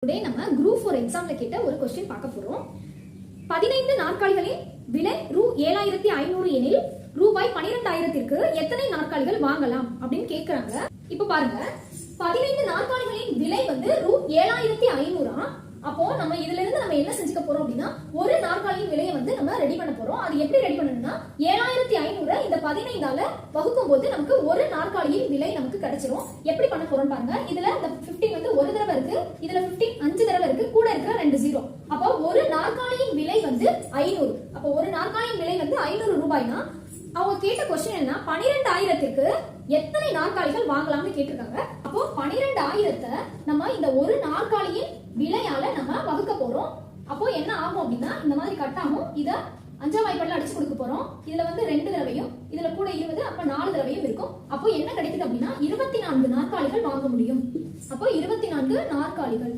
Today நம்ம group 4 எக்ஸாம்ல கேட்ட ஒரு क्वेश्चन பார்க்க போறோம். 15 நாற்காலிகளின் விலை ரூ 7500 எனில் ரூபாய் 12000க்கு எத்தனை நாற்காலிகள் வாங்கலாம் அப்படின்னு கேக்குறாங்க. இப்போ பாருங்க, 15 நாற்காலிகளின் விலை வந்து ரூ 7500. அப்போ நம்ம இதுல இருந்து நம்ம என்ன செஞ்சுக்க போறோம் அப்படின்னா, ஒரு நாற்காலியின் விலையை வந்து நம்ம ரெடி பண்ண போறோம். அது எப்படி ரெடி பண்ணணும்னா, 7500 இந்த 15ஆல வகுக்கும் போது நமக்கு ஒரு நாற்காலியின் விலை நமக்கு கிடைச்சிரும். எப்படி பண்ண போறோம் பாருங்க. இதுல இந்த 15 வந்து ஒரு தடவை இருக்கு, இதுல 15 5 தடவை இருக்கு, கூட இருக்கிற 2 0. அப்போ ஒரு நாற்காலியின் விலை வந்து 500. அப்போ ஒரு நாற்காலியின் விலை வந்து 500 ரூபாய்னா, அவங்க கேட்ட क्वेश्चन என்ன, 12000க்கு எத்தனை நாற்காலிகள் வாங்கலாம்னு கேட்டிருக்காங்க. அப்போ 12000த்தை நம்ம இந்த ஒரு நாற்காலியின் விலையால நம்ம வகுக்க போறோம். அப்போ என்ன ஆகும் அப்படின்னா, இந்த மாதிரி கட் ஆகும். இத 5ஆம் வாய்ப்பாடுல அடிச்சு கொடுக்க போறோம். இதுல வந்து 2 தடவையும், இதுல கூட 20, அப்ப 4 தடவையும் இருக்கும். அப்போ என்ன கிடைக்குது அப்படின்னா 24 நாற்காலிகள் வாங்க முடியும். அப்போ 24 நாற்காலிகள்.